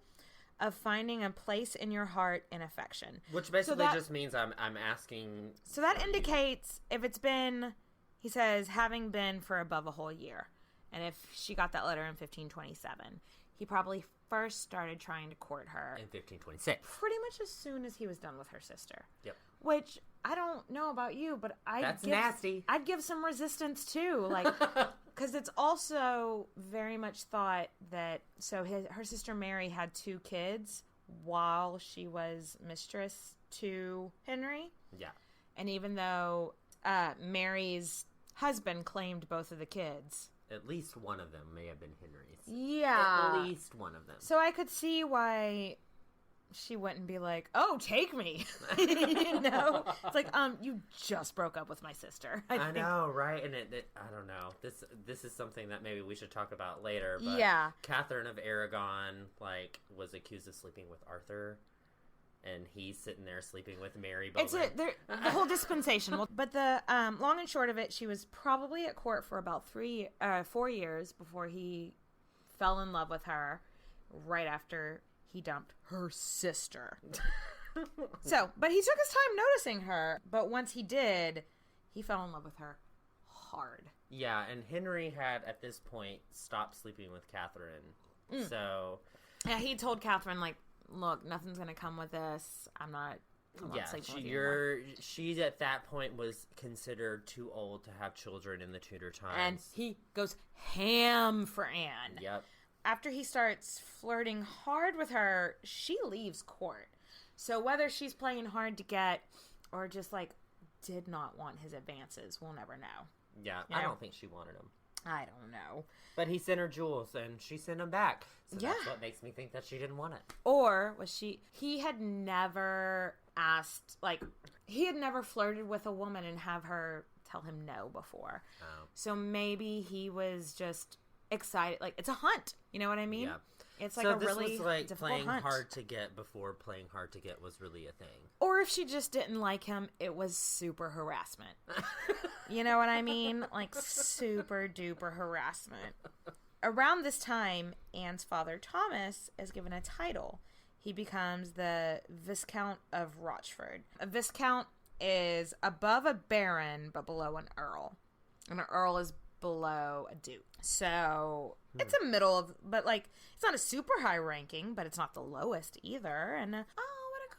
of finding a place in your heart in affection. Which basically just means I'm asking. So that indicates if it's been, he says, having been for above a whole year. And if she got that letter in 1527, he probably first started trying to court her In 1526. pretty much as soon as he was done with her sister. Yep. Which, I don't know about you, but That's nasty. I'd give some resistance too, like, because it's also very much thought that, so her sister Mary had 2 kids while she was mistress to Henry. Yeah. And even though Mary's husband claimed both of the kids. At least one of them may have been Henry's. Yeah. At least one of them. So I could see why she wouldn't be like, "Oh, take me." You know, it's like, you just broke up with my sister. I know, right? And I don't know. This is something that maybe we should talk about later. But yeah, Catherine of Aragon was accused of sleeping with Arthur, and he's sitting there sleeping with Mary Boleyn. The whole dispensation. But the long and short of it, she was probably at court for about 4 years before he fell in love with her. Right after he dumped her sister. But he took his time noticing her. But once he did, he fell in love with her hard. Yeah, and Henry had, at this point, stopped sleeping with Catherine. So... Yeah, he told Catherine, like, look, nothing's going to come with this. I'm not sleeping with you. She, at that point, was considered too old to have children in the Tudor times. And he goes ham for Anne. Yep. After he starts flirting hard with her, she leaves court. So whether she's playing hard to get or just, like, did not want his advances, we'll never know. Yeah, I don't think she wanted him. I don't know. But he sent her jewels, and she sent them back. So yeah. That's what makes me think that she didn't want it. Or was he had never asked, like, he had never flirted with a woman and have her tell him no before. Oh. So maybe he was just... excited, like it's a hunt, you know what I mean? Yeah. It's like a really this was like difficult playing hunt. hard to get before playing hard to get was really a thing. Or if she just didn't like him, it was super harassment. You know what I mean? Like super duper harassment. Around this time, Anne's father Thomas is given a title. He becomes the Viscount of Rochford. A Viscount is above a baron but below an earl. And an earl is below a duke. So it's a middle of, but like, it's not a super high ranking, but it's not the lowest either. And what a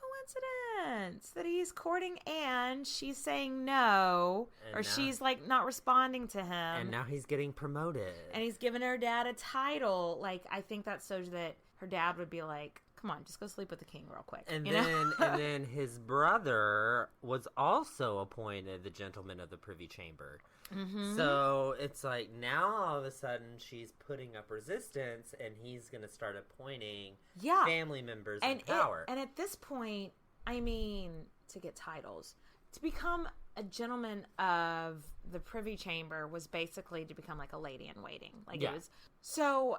coincidence that he's courting Anne. She's saying no, or she's like not responding to him. And now he's getting promoted. And he's giving her dad a title. Like, I think that's so that her dad would be like, come on, just go sleep with the king real quick. And then his brother was also appointed the gentleman of the Privy Chamber. Mm-hmm. So it's like now all of a sudden she's putting up resistance, and he's going to start appointing family members in power. And at this point, I mean, to get titles, to become a gentleman of the Privy Chamber was basically to become like a lady in waiting. Like it was so.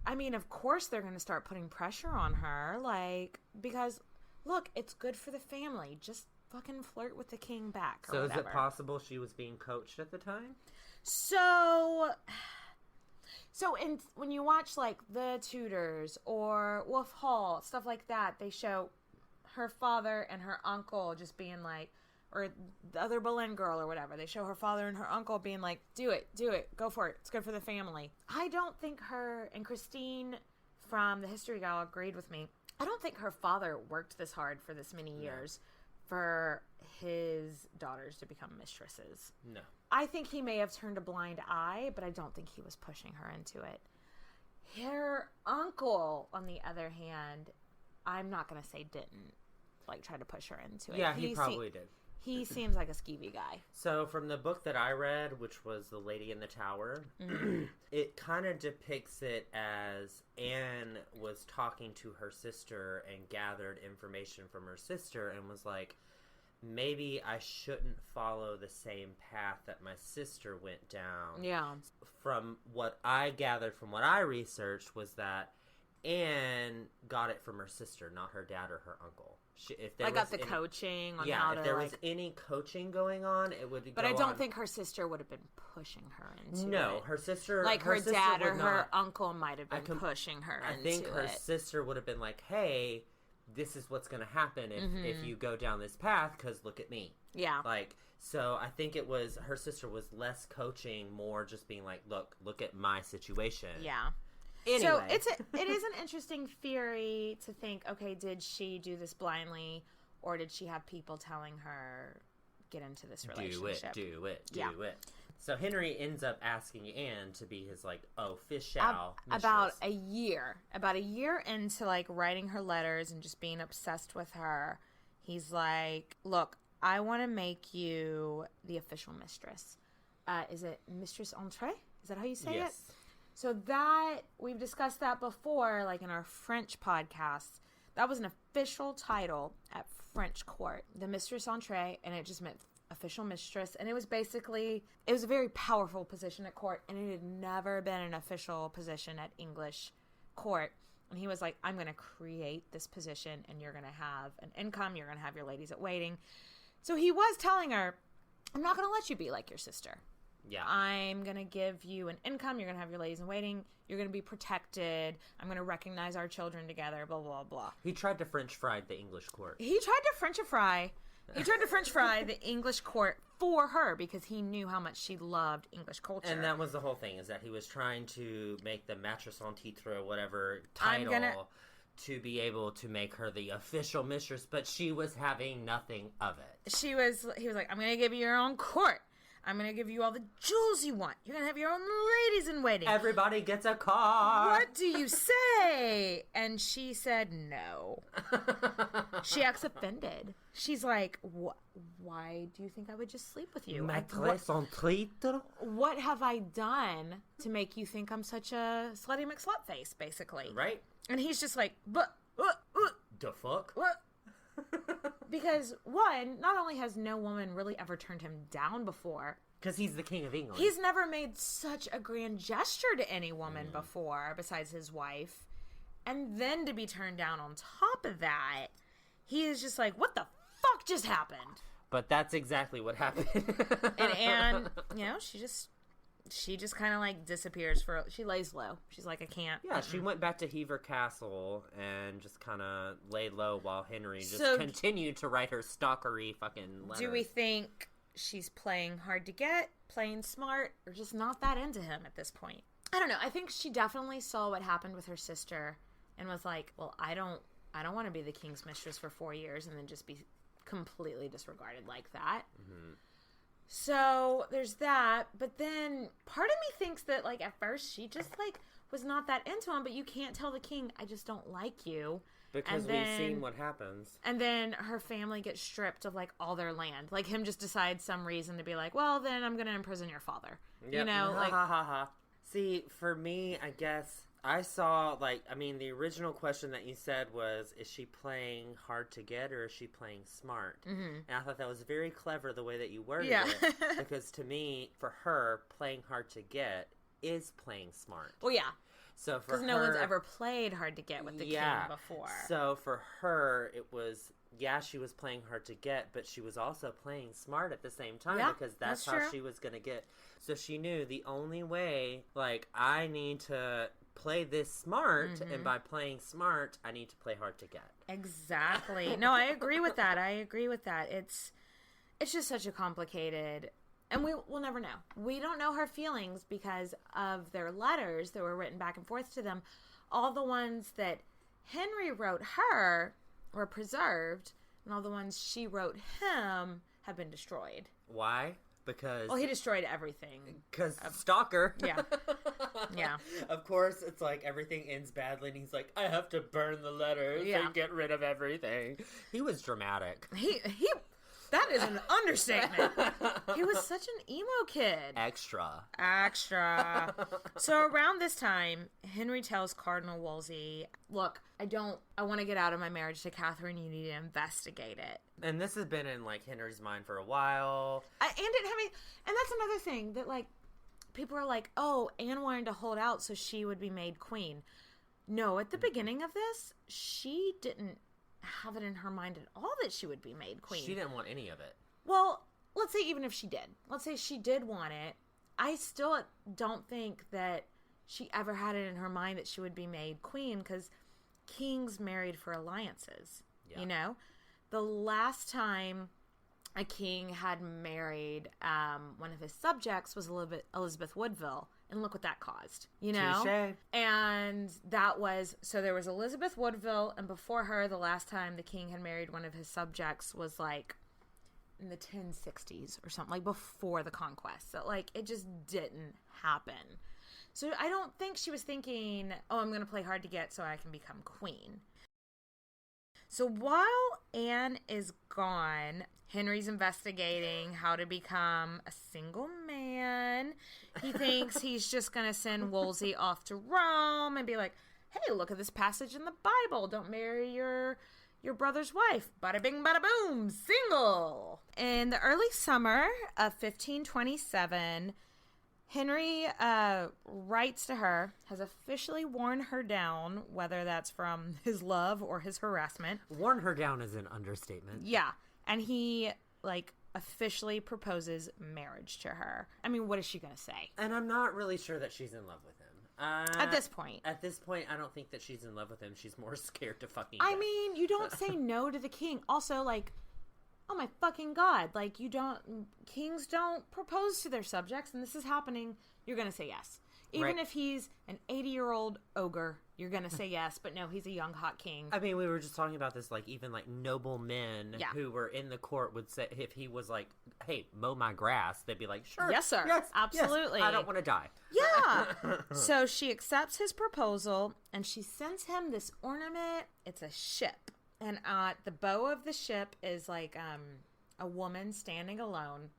I mean, of course they're going to start putting pressure on her, like, because, look, it's good for the family. Just fucking flirt with the king back or whatever. So is it possible she was being coached at the time? So when you watch, like, The Tudors or Wolf Hall, stuff like that, they show her father and her uncle just being like, or the other Boleyn girl or whatever. They show her father and her uncle being like, do it, go for it. It's good for the family. I don't think her, and Christine from the History Gal agreed with me, I don't think her father worked this hard for this many years for his daughters to become mistresses. No. I think he may have turned a blind eye, but I don't think he was pushing her into it. Her uncle, on the other hand, I'm not going to say didn't, like, try to push her into it. Yeah, he probably did. He seems like a skeevy guy. So from the book that I read, which was The Lady in the Tower, it kind of depicts it as Anne was talking to her sister and gathered information from her sister and was like, maybe I shouldn't follow the same path that my sister went down. Yeah. From what I gathered from what I researched was that Anne got it from her sister, not her dad or her uncle. I got the coaching on how to, if there was any coaching going on, it would But I don't think her sister would have been pushing her into it. No, her sister... Like, her dad or her uncle might have been pushing her into it. I think her sister would have been like, hey, this is what's going to happen if you go down this path, because look at me. Yeah. Like, so I think it was... Her sister was less coaching, more just being like, look at my situation. Yeah. Anyway. So it is an interesting theory to think, okay, did she do this blindly, or did she have people telling her, get into this relationship? Do it. So Henry ends up asking Anne to be his, like, official mistress. About a year into, like, writing her letters and just being obsessed with her, he's like, look, I want to make you the official mistress. Is it mistress entree? Is that how you say it? So that, we've discussed that before, like in our French podcasts. That was an official title at French court. The mistress entree, and it just meant official mistress. And it was a very powerful position at court, and it had never been an official position at English court. And he was like, I'm going to create this position, and you're going to have an income. You're going to have your ladies at waiting. So he was telling her, I'm not going to let you be like your sister. Yeah. I'm going to give you an income. You're going to have your ladies in waiting. You're going to be protected. I'm going to recognize our children together, blah, blah, blah. He tried to French fry the English court. He tried to French fry the English court for her because he knew how much she loved English culture. And that was the whole thing, is that he was trying to make the mistress en titre, whatever title, to be able to make her the official mistress, but she was having nothing of it. He was like, I'm going to give you your own court. I'm going to give you all the jewels you want. You're going to have your own ladies in waiting. Everybody gets a car. What do you say? And she said no. She acts offended. She's like, why do you think I would just sleep with you? Maîtresse en titre? What have I done to make you think I'm such a slutty McSlutface, basically? Right. And he's just like, the fuck? What? Because, one, not only has no woman really ever turned him down before. Because he's the king of England. He's never made such a grand gesture to any woman before, besides his wife. And then to be turned down on top of that, he is just like, what the fuck just happened? But that's exactly what happened. And Anne, she just kind of like disappears she lays low. She's like, I can't. Yeah, she went back to Hever Castle and just kind of laid low while Henry just continued to write her stalkery fucking letters. Do we think she's playing hard to get, playing smart, or just not that into him at this point? I don't know. I think she definitely saw what happened with her sister and was like, well, I don't want to be the king's mistress for 4 years and then just be completely disregarded like that. Mm-hmm. So there's that, but then part of me thinks that like at first she just like was not that into him, but you can't tell the king, I just don't like you. Because we've seen what happens. And then her family gets stripped of like all their land. Like him just decides some reason to be like, well then I'm going to imprison your father. Yep. You know, like. See, for me, I guess I saw the original question that you said was, is she playing hard to get or is she playing smart? Mm-hmm. And I thought that was very clever the way that you worded it. Because to me, for her, playing hard to get is playing smart. Well, yeah. So for her, because no one's ever played hard to get with the king before. So for her, it was, she was playing hard to get, but she was also playing smart at the same time because that's how she was going to get. So she knew the only way, I need to play this smart, and by playing smart, I need to play hard to get. Exactly. No, I agree with that. It's just such a complicated, and we'll never know. We don't know her feelings because of their letters that were written back and forth to them. All the ones that Henry wrote her were preserved, and all the ones she wrote him have been destroyed. Why? Because... Well, he destroyed everything. Because stalker. Yeah. Yeah. Of course, it's like everything ends badly, and he's like, I have to burn the letters and get rid of everything. He was dramatic. That is an understatement. He was such an emo kid. Extra. So around this time, Henry tells Cardinal Wolsey, look, I want to get out of my marriage to Catherine. You need to investigate it. And this has been in, Henry's mind for a while. And that's another thing that, people are like, oh, Anne wanted to hold out so she would be made queen. No, at the beginning of this, she didn't have it in her mind at all that she would be made queen. She didn't want any of it. Well, let's say even if she did. Let's say she did want it. I still don't think that she ever had it in her mind that she would be made queen because kings married for alliances. Yeah. You know? The last time a king had married one of his subjects was Elizabeth Woodville. And look what that caused, you know? Touché. And that was, so there was Elizabeth Woodville, and before her, the last time the king had married one of his subjects was in the 1060s or something, before the conquest. So it just didn't happen. So I don't think she was thinking, oh, I'm going to play hard to get so I can become queen. So while Anne is gone, Henry's investigating how to become a single man. He thinks he's just going to send Wolsey off to Rome and be like, hey, look at this passage in the Bible. Don't marry your brother's wife. Bada bing, bada boom, single. In the early summer of 1527, Henry writes to her, has officially worn her down, whether that's from his love or his harassment. Worn her down is an understatement. Yeah. And he, officially proposes marriage to her. I mean, what is she going to say? And I'm not really sure that she's in love with him. At this point. At this point, I don't think that she's in love with him. She's more scared to fucking I die. mean, you don't say no to the king. Also, oh my fucking God. Kings don't propose to their subjects, and this is happening. You're going to say yes. Even if he's an 80-year-old ogre, you're going to say yes. But no, he's a young, hot king. I mean, we were just talking about this, even noble men who were in the court would say, if he was like, hey, mow my grass, they'd be like, sure. Yes, sir. Yes, absolutely. Yes, I don't want to die. Yeah. So she accepts his proposal, and she sends him this ornament. It's a ship. And the bow of the ship is a woman standing alone.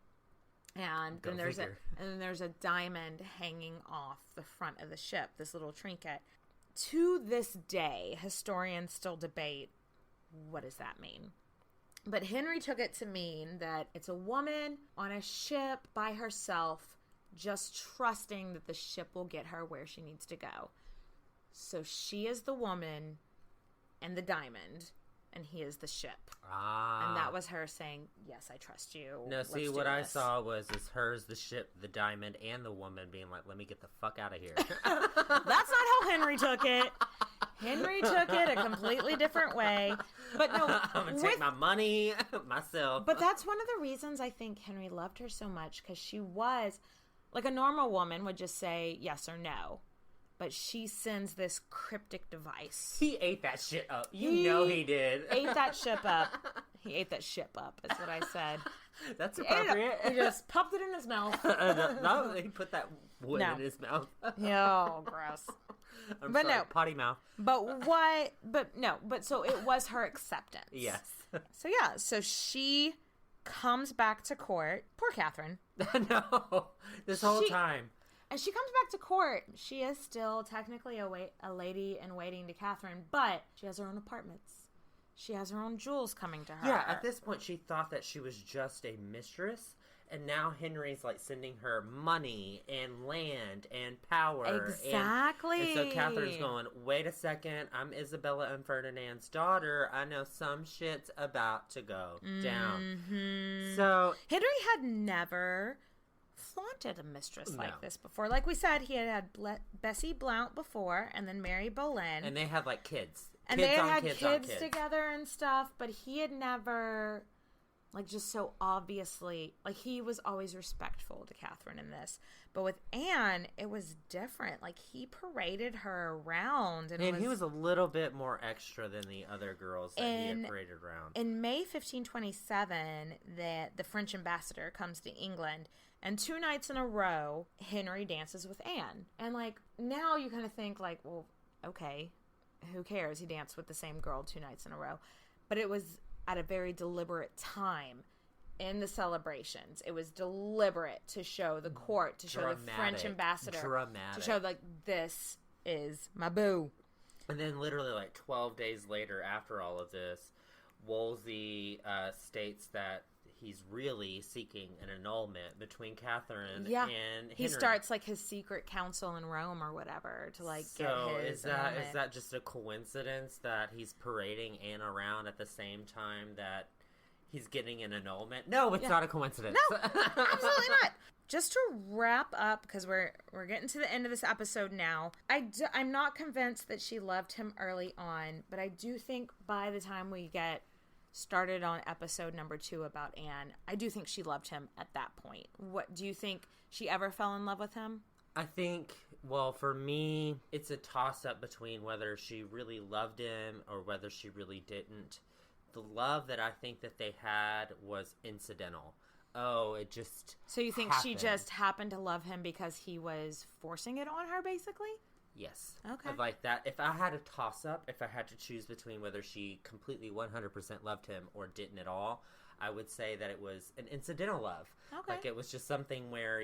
And then there's a diamond hanging off the front of the ship, this little trinket. To this day, historians still debate, what does that mean? But Henry took it to mean that it's a woman on a ship by herself, just trusting that the ship will get her where she needs to go. So she is the woman and the diamond, and he is the ship. And that was her saying, yes, I trust you. No, see, what I saw was hers, the ship, the diamond, and the woman being like, let me get the fuck out of here. That's not how Henry took it. Henry took it a completely different way. But no, I'm going to take my money myself. But that's one of the reasons I think Henry loved her so much, because she was, a normal woman would just say yes or no. But she sends this cryptic device. He ate that shit up. He did. Ate that ship up. He ate that ship up, is what I said. That's appropriate. He just popped it in his mouth. No, he put that wood in his mouth. Oh, gross. But sorry, potty mouth. But so it was her acceptance. Yes. So she comes back to court. Poor Catherine. No, this whole time. And she comes back to court. She is still technically a lady in waiting to Catherine, but she has her own apartments. She has her own jewels coming to her. Yeah, at this point she thought that she was just a mistress, and now Henry's sending her money and land and power. Exactly. And so Catherine's going, wait a second, I'm Isabella and Ferdinand's daughter. I know some shit's about to go down. So Henry had never flaunted a mistress like this before. Like we said, he had Bessie Blount before, and then Mary Boleyn. And they had kids. And they had kids together and stuff, but he had never, just so obviously, he was always respectful to Catherine in this. But with Anne, it was different. He paraded her around. And he was a little bit more extra than the other girls that he had paraded around. In May 1527, the French ambassador comes to England, and 2 nights in a row, Henry dances with Anne. And, now you kind of think, well, okay, who cares? He danced with the same girl 2 nights in a row. But it was at a very deliberate time in the celebrations. It was deliberate to show the court, to show the French ambassador. To show, this is my boo. And then literally, 12 days later, after all of this, Wolsey states that he's really seeking an annulment between Catherine and Henry. He starts his secret council in Rome or whatever to get his annulment. Is that just a coincidence that he's parading Anne around at the same time that he's getting an annulment? No, it's not a coincidence. No, absolutely not. Just to wrap up, because we're getting to the end of this episode now, I'm not convinced that she loved him early on, but I do think by the time we get started on episode number 2 about Anne, I do think she loved him at that point. What do you think? She ever fell in love with him? I think, well, for me, it's a toss-up between whether she really loved him or whether she really didn't. The love that I think that they had was incidental. Oh, it just So you think happened. She just happened to love him because he was forcing it on her, basically? Yes. Okay. Like that. If I had a toss-up, if I had to choose between whether she completely 100% loved him or didn't at all, I would say that it was an incidental love. Okay. Like, it was just something where,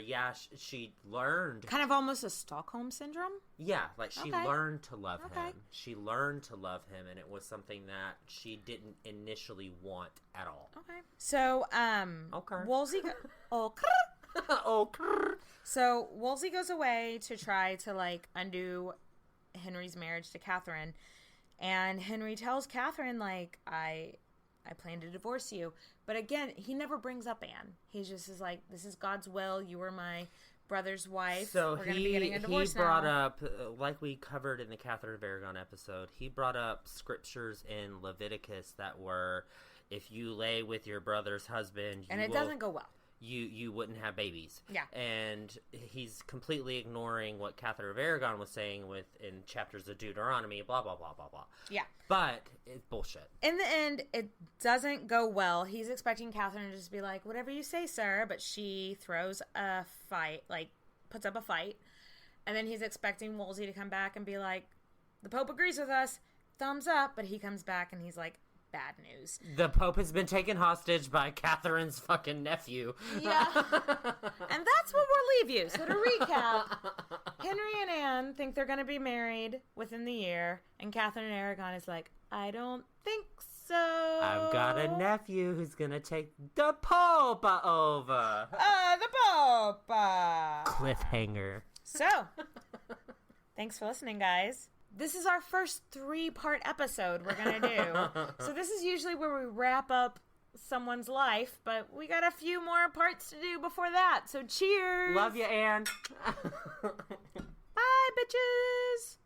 she learned. Kind of almost a Stockholm Syndrome? Yeah, like, she learned to love Okay. him. She learned to love him, and it was something that she didn't initially want at all. Okay. So, Okay. Wolsey... So, Wolsey goes away to try to, like, undo Henry's marriage to Catherine. And Henry tells Catherine, like, I plan to divorce you. But again, he never brings up Anne. He just is like, this is God's will. You were my brother's wife. So we're going to be getting a divorce he brought now. up, like we covered in the Catherine of Aragon episode, he brought up scriptures in Leviticus that were, if you lay with your brother's husband, And it doesn't go well. You wouldn't have babies. Yeah. And he's completely ignoring what Catherine of Aragon was saying in chapters of Deuteronomy, blah, blah, blah, blah, blah. Yeah. But it's bullshit. In the end, it doesn't go well. He's expecting Catherine to just be like, whatever you say, sir. But she throws a fight, like, puts up a fight. And then he's expecting Wolsey to come back and be like, the Pope agrees with us. Thumbs up. But he comes back and he's like, bad news. The Pope has been taken hostage by Catherine's fucking nephew. Yeah. And that's what we'll leave you. So to recap, Henry and Anne think they're going to be married within the year. And Catherine and Aragon is like, I don't think so. I've got a nephew who's going to take the Pope over. The Pope. Cliffhanger. So, thanks for listening, guys. This is our first 3-part episode we're going to do. So this is usually where we wrap up someone's life, but we got a few more parts to do before that. So cheers. Love you, Anne. Bye, bitches.